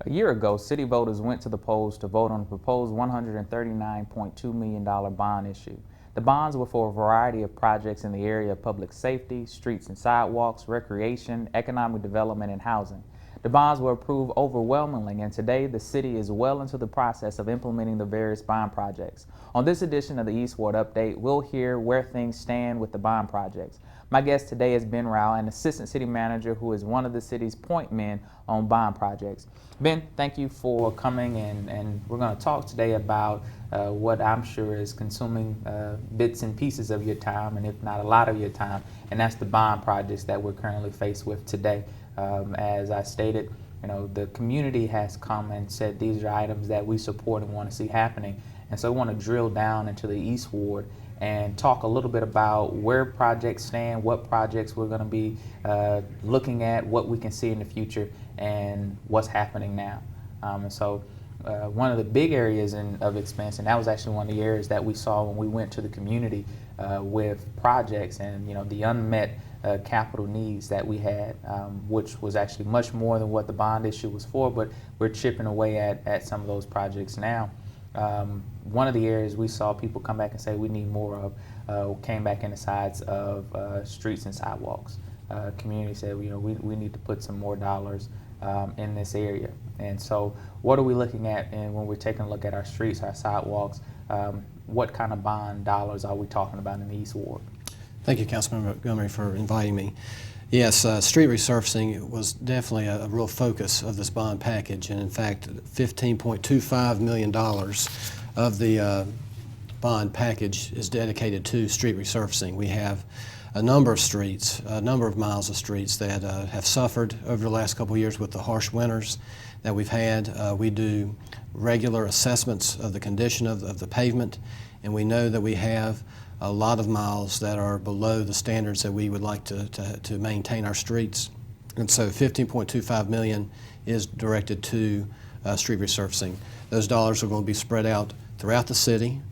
A year ago, city voters went to the polls to vote on the proposed $139.2 million bond issue. The bonds were for a variety of projects in the area of public safety, streets and sidewalks, recreation, economic development, and housing. The bonds were approved overwhelmingly, and today the city is well into the process of implementing the various bond projects. On this edition of the East Ward Update, we'll hear where things stand with the bond projects. My guest today is Ben Rao, an assistant city manager who is one of the city's point men on bond projects. Ben, thank you for coming, and we're going to talk today about what I'm sure is consuming bits and pieces of your time, and if not a lot of your time, and that's the bond projects that we're currently faced with today. As I stated, the community has come and said these are items that we support and want to see happening. And so I want to drill down into the East Ward and talk a little bit about where projects stand, what projects we're going to be looking at, what we can see in the future, and what's happening now. One of the big areas of expense, and that was actually one of the areas that we saw when we went to the community with projects and the unmet capital needs that we had, which was actually much more than what the bond issue was for, but we're chipping away at some of those projects now. One of the areas we saw people come back and say we need more of came back in the sides of streets and sidewalks. Community said we need to put some more dollars in this area. And so what are we looking at, and when we're taking a look at our streets, our sidewalks, what kind of bond dollars are we talking about in the East Ward? Thank you, Councilman Montgomery, for inviting me. Yes, street resurfacing was definitely a real focus of this bond package, and in fact, $15.25 million of the bond package is dedicated to street resurfacing. We have a number of streets, a number of miles of streets that have suffered over the last couple of years with the harsh winters that we've had. We do regular assessments of the condition of the pavement, and we know that we have a lot of miles that are below the standards that we would like to maintain our streets. And so $15.25 million is directed to street resurfacing. Those dollars are going to be spread out throughout the city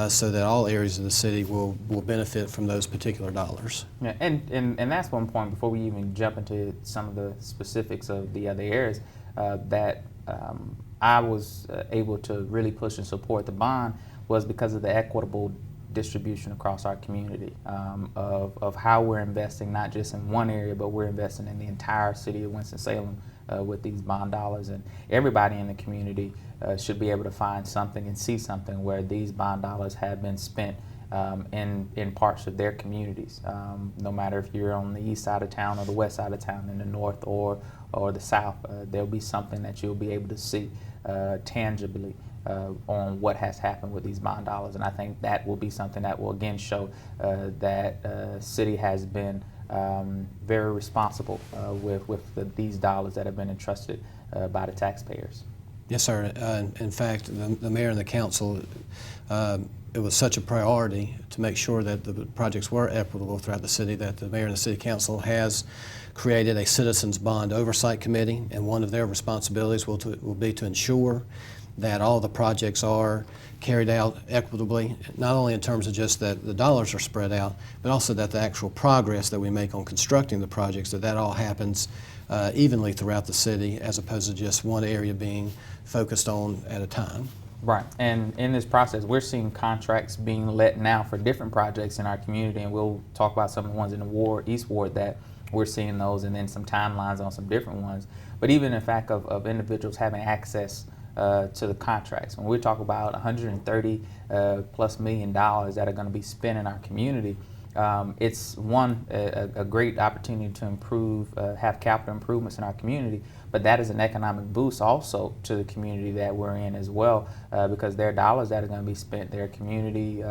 so that all areas of the city will benefit from those particular dollars. Yeah, and that's one point before we even jump into some of the specifics of the other areas that I was able to really push and support the bond was because of the equitable distribution across our community of how we're investing not just in one area, but we're investing in the entire city of Winston-Salem with these bond dollars, and everybody in the community should be able to find something and see something where these bond dollars have been spent in parts of their communities. No matter if you're on the east side of town or the west side of town, in the north or the south, there'll be something that you'll be able to see tangibly on what has happened with these bond dollars. And I think that will be something that will again show that city has been very responsible with these dollars that have been entrusted by the taxpayers. Yes, sir. In fact, the mayor and the council, it was such a priority to make sure that the projects were equitable throughout the city that the mayor and the city council has created a citizens bond oversight committee, and one of their responsibilities will be to ensure that all the projects are carried out equitably, not only in terms of just that the dollars are spread out, but also that the actual progress that we make on constructing the projects, that all happens evenly throughout the city as opposed to just one area being focused on at a time. Right, and in this process, we're seeing contracts being let now for different projects in our community, and we'll talk about some of the ones in the East Ward that we're seeing those, and then some timelines on some different ones. But even the fact of individuals having access to the contracts. When we talk about $130 plus million that are going to be spent in our community, it's a great opportunity to improve, have capital improvements in our community, but that is an economic boost also to the community that we're in as well, because there are dollars that are going to be spent. There are community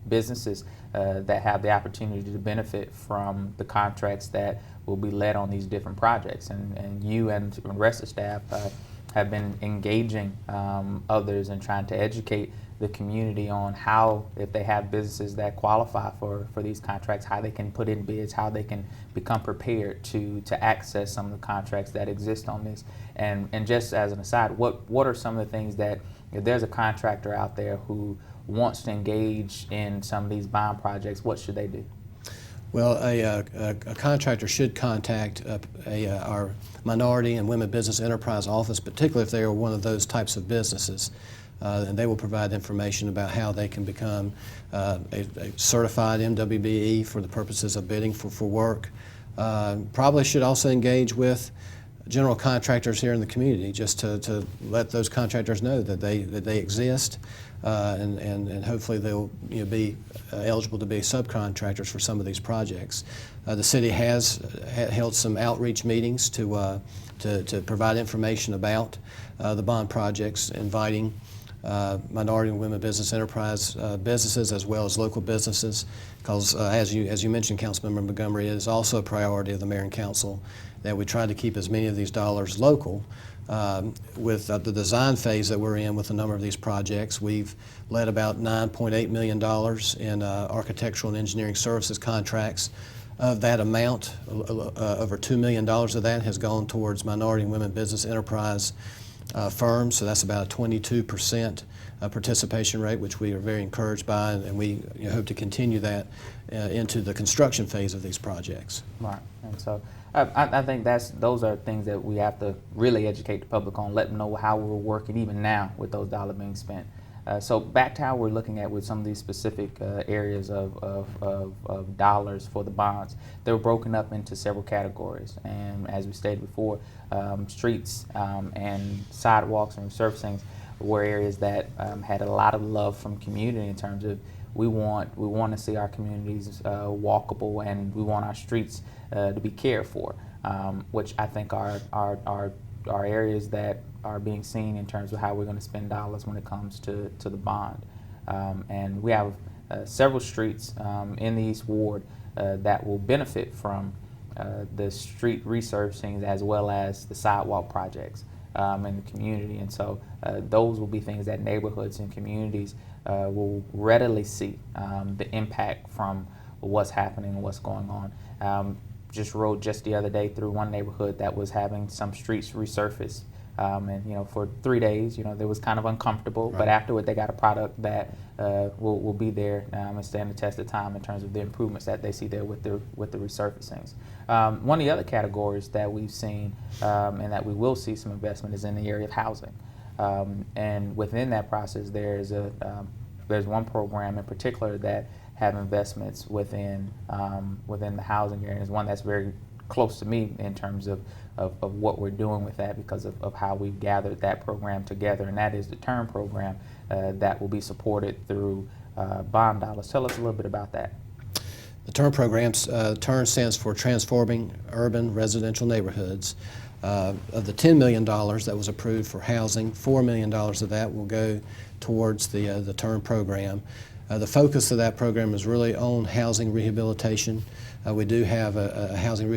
businesses that have the opportunity to benefit from the contracts that will be led on these different projects, and you and the rest of the staff have been engaging others and trying to educate the community on how, if they have businesses that qualify for these contracts, how they can put in bids, how they can become prepared to access some of the contracts that exist on this. And just as an aside, what are some of the things that, if there's a contractor out there who wants to engage in some of these bond projects, what should they do? Well, a contractor should contact our Minority and Women Business Enterprise Office, particularly if they are one of those types of businesses. And they will provide information about how they can become a certified MWBE for the purposes of bidding for work. Probably should also engage with general contractors here in the community, just to let those contractors know that they exist, and hopefully they'll be eligible to be subcontractors for some of these projects. The city has held some outreach meetings to provide information about the bond projects, inviting minority and women business enterprise businesses as well as local businesses, because as you mentioned, Councilmember Montgomery, it is also a priority of the mayor and council that we try to keep as many of these dollars local. With the design phase that we're in with a number of these projects, we've led about $9.8 million in architectural and engineering services contracts. Of that amount, over $2 million of that has gone towards minority and women business enterprise firms, so that's about a 22% participation rate, which we are very encouraged by, and we hope to continue that into the construction phase of these projects. Right, and so I think those are things that we have to really educate the public on, let them know how we're working even now with those dollars being spent. So back to how we're looking at with some of these specific areas of dollars for the bonds. They were broken up into several categories, and as we stated before, streets and sidewalks and resurfacing were areas that had a lot of love from community in terms of we want to see our communities walkable, and we want our streets to be cared for, which I think are areas that are being seen in terms of how we're going to spend dollars when it comes to the bond. And we have several streets in the East Ward that will benefit from the street resurfacing as well as the sidewalk projects in the community. And so those will be things that neighborhoods and communities will readily see the impact from what's happening and what's going on. Just rode just the other day through one neighborhood that was having some streets resurfaced, and for 3 days, they was kind of uncomfortable. Right. But afterward, they got a product that will be there and stand the test of time in terms of the improvements that they see there with the resurfacings. One of the other categories that we've seen and that we will see some investment is in the area of housing, and within that process, there's one program in particular that have investments within the housing area. And it's one that's very close to me in terms of what we're doing with that because of how we've gathered that program together, and that is the TURN program that will be supported through bond dollars. Tell us a little bit about that. The TURN programs, TURN stands for Transforming Urban Residential Neighborhoods. Of the $10 million that was approved for housing, $4 million of that will go towards the TURN program. The focus of that program is really on housing rehabilitation. We do have a housing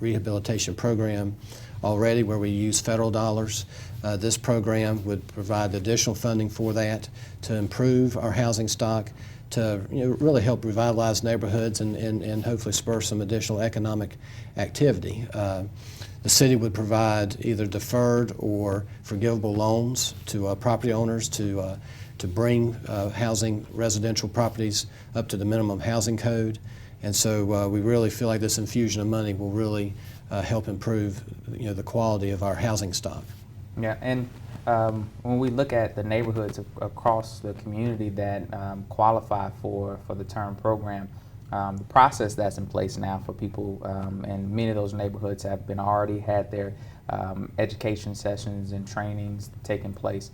rehabilitation program already where we use federal dollars. This program would provide additional funding for that to improve our housing stock, to really help revitalize neighborhoods and hopefully spur some additional economic activity. The city would provide either deferred or forgivable loans to property owners to bring housing residential properties up to the minimum housing code. And so we really feel like this infusion of money will really help improve the quality of our housing stock. Yeah, and when we look at the neighborhoods across the community that qualify for the TURN program, the process that's in place now for people, and many of those neighborhoods have already had their education sessions and trainings taking place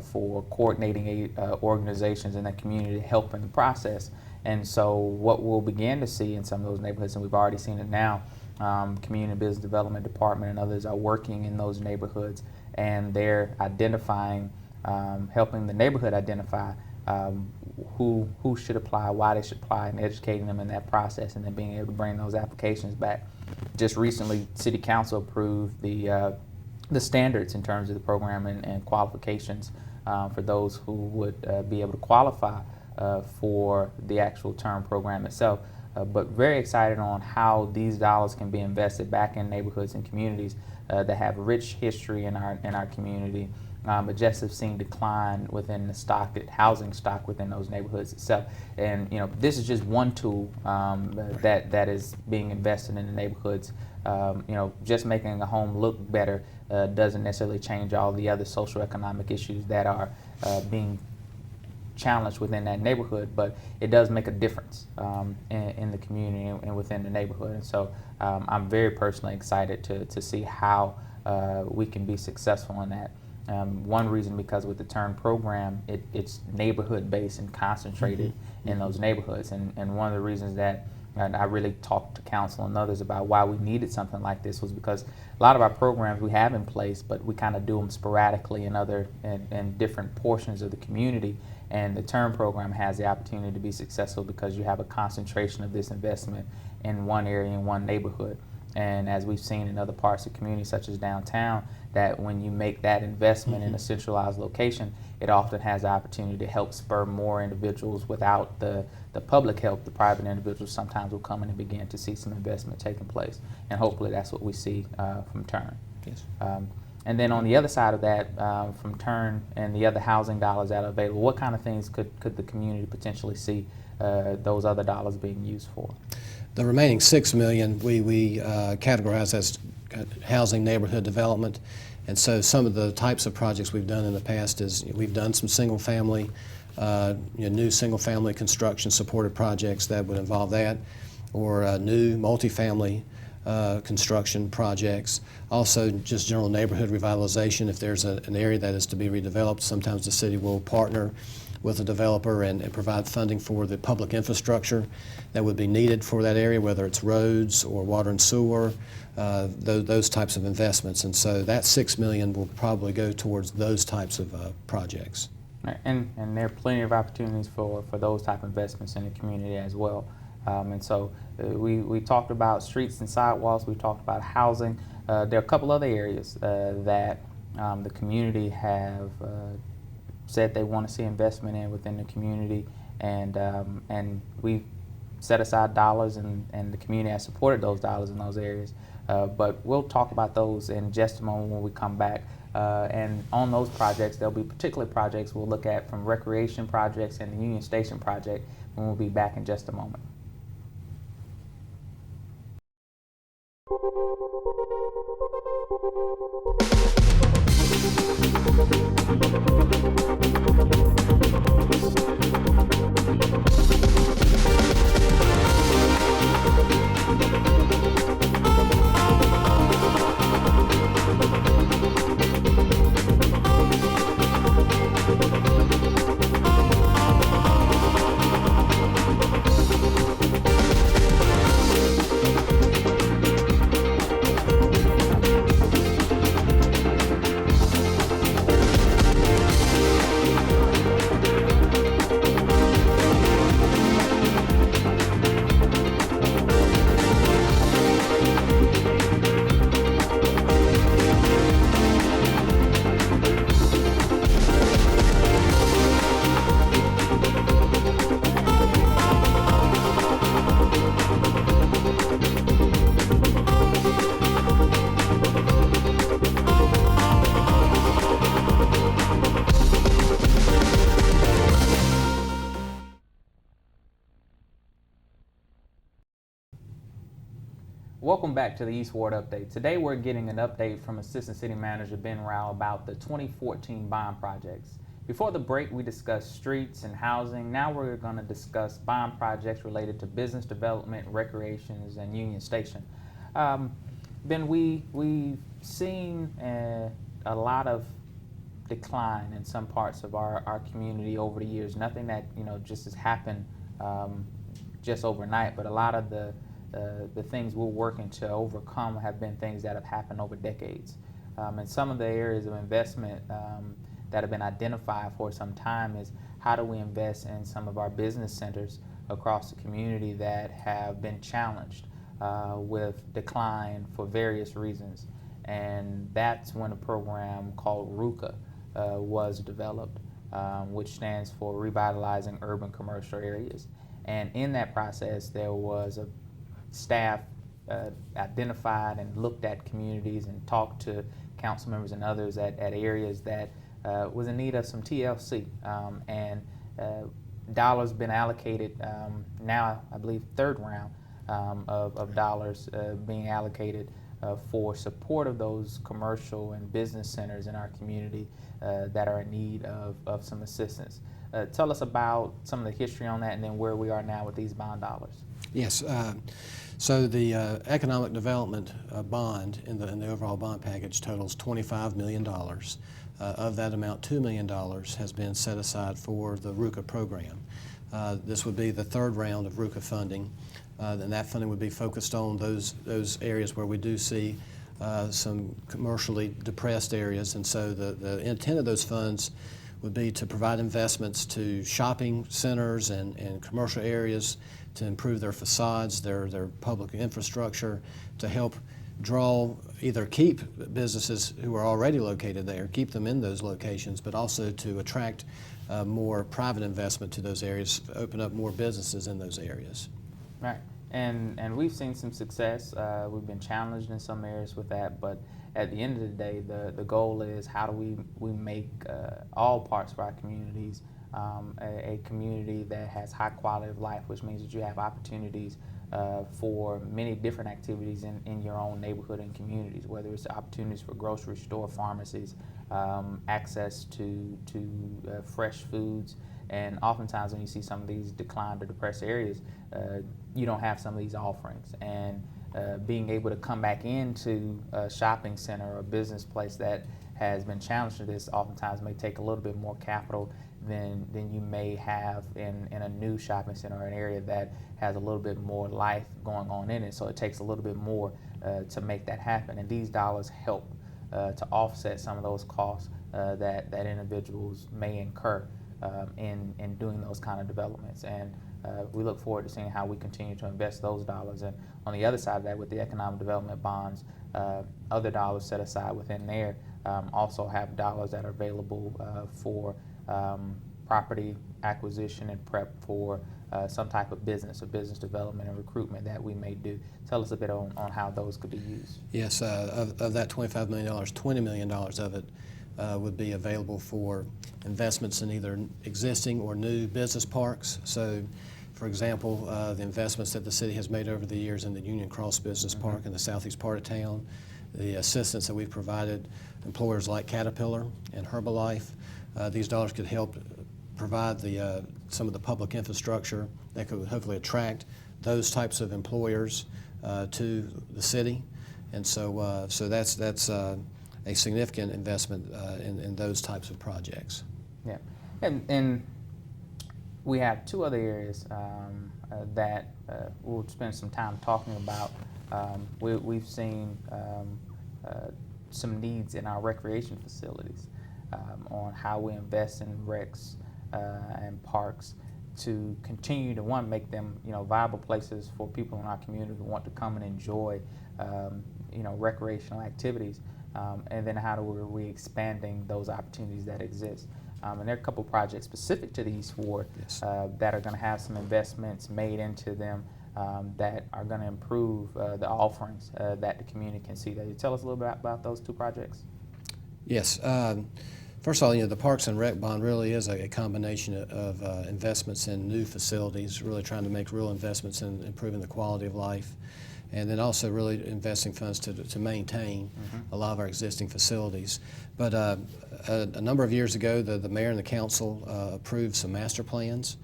for coordinating organizations in the community to help in the process. And so what we'll begin to see in some of those neighborhoods, and we've already seen it now, Community Business Development Department and others are working in those neighborhoods, and they're identifying, helping the neighborhood identify who should apply, why they should apply, and educating them in that process, and then being able to bring those applications back. Just recently, City Council approved the standards in terms of the program and qualifications for those who would be able to qualify for the actual TURN program itself. But very excited on how these dollars can be invested back in neighborhoods and communities that have rich history in our community, but just have seen decline within the housing stock within those neighborhoods itself. And this is just one tool that is being invested in the neighborhoods. Just making a home look better doesn't necessarily change all the other social economic issues that are being challenged within that neighborhood, but it does make a difference in the community and within the neighborhood. And so I'm very personally excited to see how we can be successful in that. One reason, because with the TURN program, it's neighborhood based and concentrated in those neighborhoods. And one of the reasons that I really talked to council and others about why we needed something like this was because a lot of our programs we have in place, but we kind of do them sporadically in different portions of the community. And the TURN program has the opportunity to be successful because you have a concentration of this investment in one area, in one neighborhood. And as we've seen in other parts of the community, such as downtown, that when you make that investment in a centralized location, it often has the opportunity to help spur more individuals. Without the public help, the private individuals sometimes will come in and begin to see some investment taking place. And hopefully that's what we see from TURN. Yes. And then on the other side of that, from TURN and the other housing dollars that are available, what kind of things could the community potentially see those other dollars being used for? The remaining $6 million we categorize as housing neighborhood development. And so some of the types of projects we've done in the past is we've done some single-family, new single-family construction supported projects that would involve that, or new multifamily construction projects. Also, just general neighborhood revitalization. If there's an area that is to be redeveloped, sometimes the city will partner with a developer and provide funding for the public infrastructure that would be needed for that area, whether it's roads or water and sewer, those types of investments. And so that $6 million will probably go towards those types of projects. And there are plenty of opportunities for those type of investments in the community as well. And so we talked about streets and sidewalks, we talked about housing. There are a couple other areas that the community have said they want to see investment in within the community, and we've set aside dollars, and the community has supported those dollars in those areas. But we'll talk about those in just a moment when we come back. And on those projects, there'll be particular projects we'll look at, from recreation projects and the Union Station project, and we'll be back in just a moment. Welcome back to the East Ward Update. Today we're getting an update from Assistant City Manager Ben Rao about the 2014 bond projects. Before the break, we discussed streets and housing. Now we're going to discuss bond projects related to business development, recreations, and Union Station. Ben, we've seen a lot of decline in some parts of our community over the years. Nothing that just has happened just overnight, but a lot of the things we're working to overcome have been things that have happened over decades. And some of the areas of investment that have been identified for some time is how do we invest in some of our business centers across the community that have been challenged with decline for various reasons. And that's when a program called RUCA was developed, which stands for Revitalizing Urban Commercial Areas. And in that process, there was a staff identified and looked at communities and talked to council members and others at areas that was in need of some TLC, and dollars been allocated now, I believe, third round of dollars being allocated for support of those commercial and business centers in our community that are in need of some assistance. Tell us about some of the history on that, and then where we are now with these bond dollars. Yes. So the economic development bond in the overall bond package totals $25 million. Of that amount, $2 million has been set aside for the RUCA program. This would be the third round of RUCA funding, and that funding would be focused on those areas where we do see some commercially depressed areas. And so the intent of those funds would be to provide investments to shopping centers and commercial areas to improve their facades, their public infrastructure, to help either keep businesses who are already located there, keep them in those locations, but also to attract more private investment to those areas, open up more businesses in those areas. Right, and we've seen some success. We've been challenged in some areas with that, but at the end of the day, the goal is how do we make all parts of our communities a community that has high quality of life, which means that you have opportunities for many different activities in your own neighborhood and communities, whether it's opportunities for grocery store, pharmacies, access to fresh foods. And oftentimes when you see some of these declined or depressed areas, you don't have some of these offerings. And being able to come back into a shopping center or a business place that has been challenged to this oftentimes may take a little bit more capital than you may have in a new shopping center or an area that has a little bit more life going on in it. So it takes a little bit more to make that happen. And these dollars help to offset some of those costs that individuals may incur in doing those kind of developments. And we look forward to seeing how we continue to invest those dollars. And on the other side of that, with the economic development bonds, other dollars set aside within there also have dollars that are available for property acquisition and prep for some type of business or business development and recruitment that we may do. Tell us a bit on how those could be used. Yes, of that $25 million, $20 million of it would be available for investments in either existing or new business parks. So, for example, the investments that the city has made over the years in the Union Cross Business Park in the southeast part of town, the assistance that we've provided employers like Caterpillar and Herbalife. These dollars could help provide some of the public infrastructure that could hopefully attract those types of employers to the city. And so that's a significant investment in those types of projects. Yeah, and we have two other areas that we'll spend some time talking about. We've seen some needs in our recreation facilities on how we invest in recs and parks to continue to, one, make them viable places for people in our community who want to come and enjoy recreational activities, and then how do we expanding those opportunities that exist. And there are a couple projects specific to the East Ward that are going to have some investments made into them that are going to improve the offerings that the community can see. Can you tell us a little bit about those two projects? Yes. First of all, the Parks and Rec Bond really is a combination of investments in new facilities, really trying to make real investments in improving the quality of life, and then also really investing funds to maintain a lot of our existing facilities. But a number of years ago, the mayor and the council approved some master plans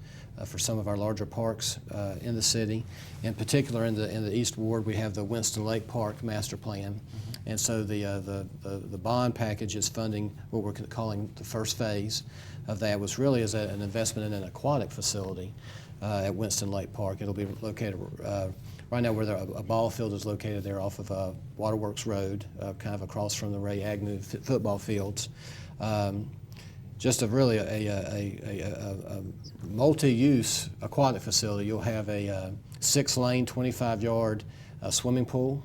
for some of our larger parks in the city. In particular, in the East Ward, we have the Winston Lake Park master plan. And so the bond package is funding what we're calling the first phase of that, was really as an investment in an aquatic facility at Winston Lake Park. It'll be located right now where a ball field is located there off of Waterworks Road, kind of across from the Ray Agnew football fields. Just really a multi-use aquatic facility. You'll have a 6-lane, 25-yard swimming pool.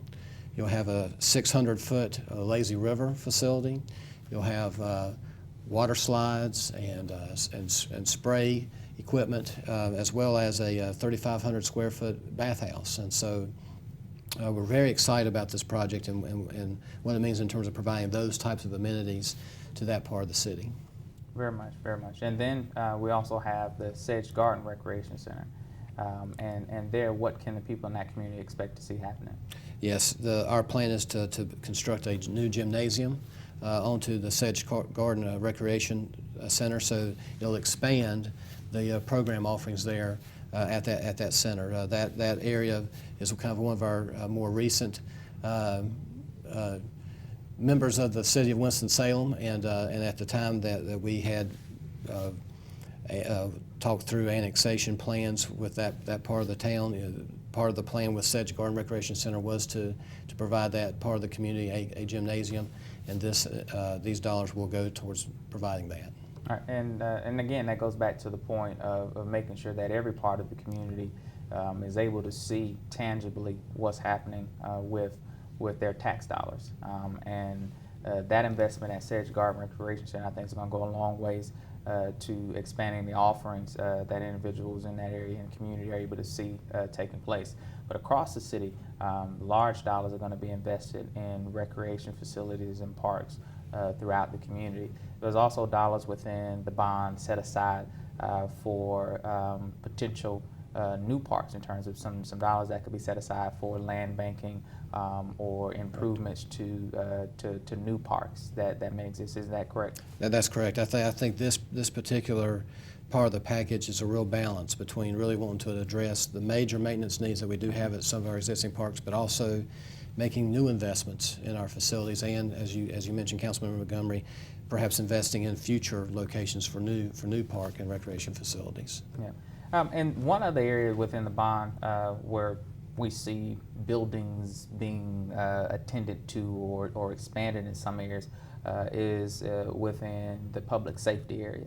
You'll have a 600-foot lazy river facility. You'll have water slides and spray equipment, as well as a 3,500 square foot bathhouse. And so we're very excited about this project and what it means in terms of providing those types of amenities to that part of the city. Very much, very much. And then we also have the Sedge Garden Recreation Center. And there, what can the people in that community expect to see happening? Yes, our plan is to construct a new gymnasium onto the Sedge Garden Recreation Center, so it'll expand the program offerings there at that center. That area is kind of one of our more recent members of the city of Winston-Salem, and at the time that we had talked through annexation plans with that part of the town. Part of the plan with Sedge Garden Recreation Center was to provide that part of the community a gymnasium, and these dollars will go towards providing that. All right, and again, that goes back to the point of making sure that every part of the community is able to see tangibly what's happening with their tax dollars. And that investment at Sedge Garden Recreation Center, I think, is going to go a long ways to expanding the offerings that individuals in that area and community are able to see taking place. But across the city, large dollars are going to be invested in recreation facilities and parks throughout the community. There's also dollars within the bond set aside for potential new parks, in terms of some dollars that could be set aside for land banking or improvements to new parks that may exist. Is that correct? That's correct. I think this particular part of the package is a real balance between really wanting to address the major maintenance needs that we do have at some of our existing parks, but also making new investments in our facilities, and as you mentioned, Councilmember Montgomery, perhaps investing in future locations for new park and recreation facilities. Yeah. And one other area within the bond where we see buildings being attended to or expanded in some areas is within the public safety area.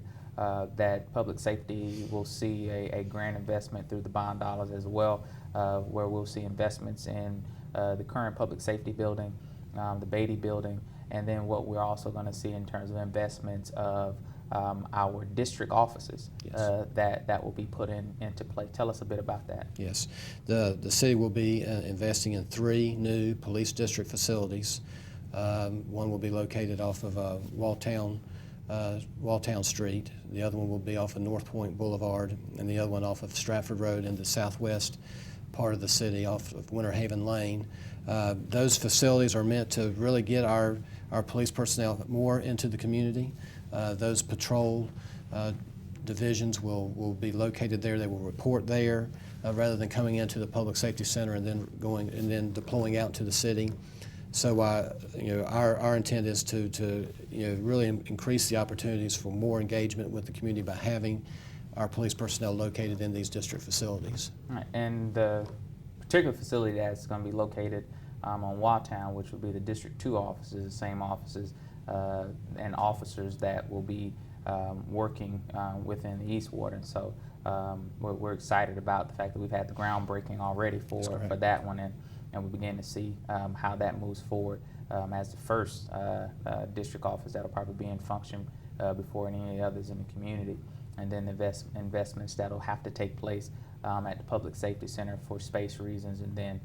That public safety will see a grant investment through the bond dollars as well, where we'll see investments in the current public safety building, the Beatty building, and then what we're also going to see in terms of investments of our district offices. Yes. that will be put into play. Tell us a bit about that. Yes, the city will be investing in 3 new police district facilities. One will be located off of Walltown Street. The other one will be off of North Point Boulevard, and the other one off of Stratford Road in the southwest part of the city off of Winter Haven Lane. Those facilities are meant to really get our police personnel more into the community. Those patrol divisions will be located there. They will report there rather than coming into the public safety center and then deploying out to the city. So our intent is to really increase the opportunities for more engagement with the community by having our police personnel located in these district facilities. All right. And the particular facility that's going to be located on Walltown, which will be the District 2 offices, the same offices and officers that will be working within the East Ward. And so we're excited about the fact that we've had the groundbreaking already for that one, and we begin to see how that moves forward as the first district office that'll probably be in function before any others in the community. And then investments that'll have to take place at the Public Safety Center for space reasons, and then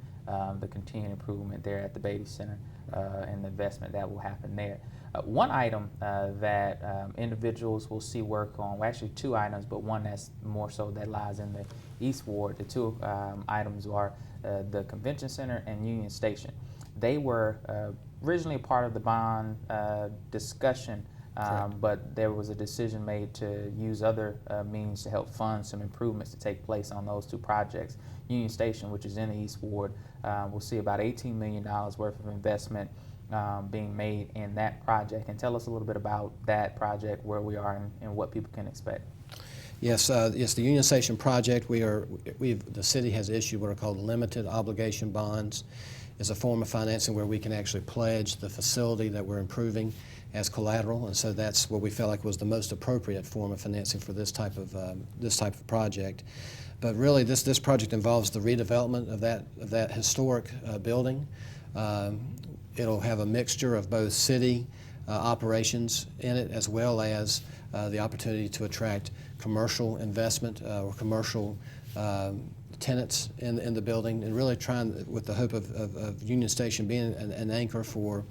the continued improvement there at the Beatty Center and the investment that will happen there. One item that individuals will see work on, well, actually 2 items, but one that's more so that lies in the East Ward. The 2 items are the Convention Center and Union Station. They were originally a part of the bond discussion, but there was a decision made to use other means to help fund some improvements to take place on those 2 projects. Union Station, which is in the East Ward, will see about $18 million worth of investment being made in that project. And tell us a little bit about that project, where we are, and what people can expect. Yes, yes. The Union Station project, the city has issued what are called limited obligation bonds. It's a form of financing where we can actually pledge the facility that we're improving as collateral, and so that's what we felt like was the most appropriate form of financing for this type of project. But really, this project involves the redevelopment of that historic building. It'll have a mixture of both city operations in it, as well as the opportunity to attract commercial investment or commercial tenants in the building, and really trying with the hope of Union Station being an anchor for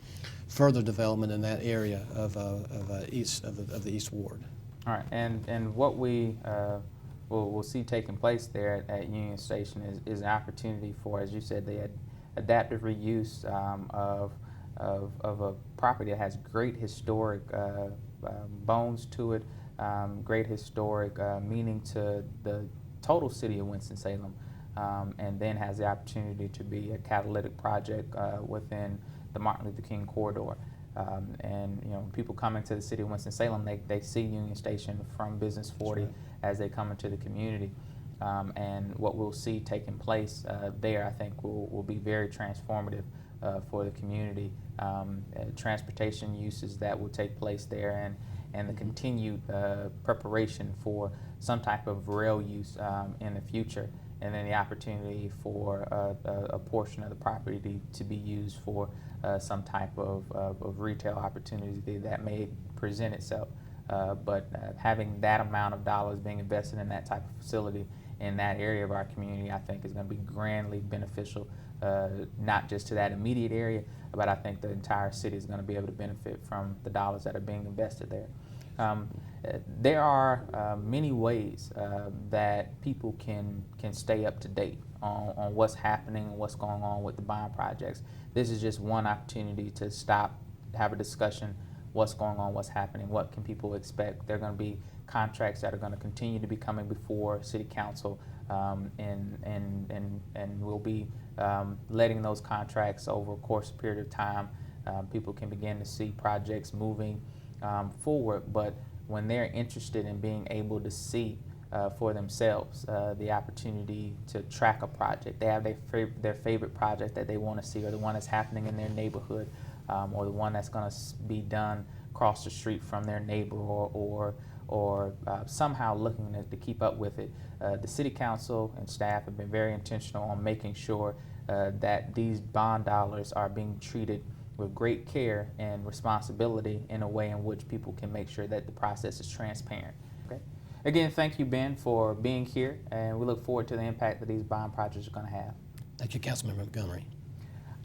further development in that area of the East Ward. All right, and what we will see taking place there at Union Station is an opportunity for, as you said, the adaptive reuse of a property that has great historic bones to it, great historic meaning to the total city of Winston-Salem, and then has the opportunity to be a catalytic project within the Martin Luther King corridor. And when people come into the city of Winston-Salem, they see Union Station from Business 40 right. as they come into the community. And what we'll see taking place there, I think, will be very transformative for the community. Transportation uses that will take place there, and the continued preparation for some type of rail use in the future, and then the opportunity for a portion of the property to be used for some type of retail opportunity that may present itself. But having that amount of dollars being invested in that type of facility in that area of our community, I think is going to be grandly beneficial, not just to that immediate area, but I think the entire city is going to be able to benefit from the dollars that are being invested there. There are many ways that people can stay up to date on what's happening and what's going on with the bond projects. This is just one opportunity to stop, have a discussion, what's going on, what's happening, what can people expect. There are going to be contracts that are going to continue to be coming before City Council, and we'll be letting those contracts over a course of period of time. People can begin to see projects moving forward, but when they're interested in being able to see for themselves the opportunity to track a project, they have their favorite project that they want to see, or the one that's happening in their neighborhood, or the one that's going to be done across the street from their neighbor, or somehow looking to keep up with it. The City Council and staff have been very intentional on making sure that these bond dollars are being treated with great care and responsibility in a way in which people can make sure that the process is transparent. Okay? Again, thank you, Ben, for being here, and we look forward to the impact that these bond projects are going to have. Thank you, Councilmember Montgomery.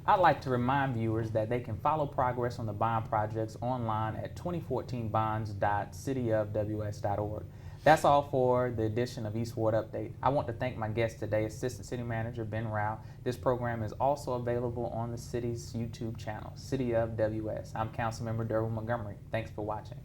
I'd like to remind viewers that they can follow progress on the bond projects online at 2014bonds.cityofws.org. That's all for the edition of East Ward Update. I want to thank my guest today, Assistant City Manager Ben Rao. This program is also available on the city's YouTube channel, City of WS. I'm Councilmember Derwin Montgomery. Thanks for watching.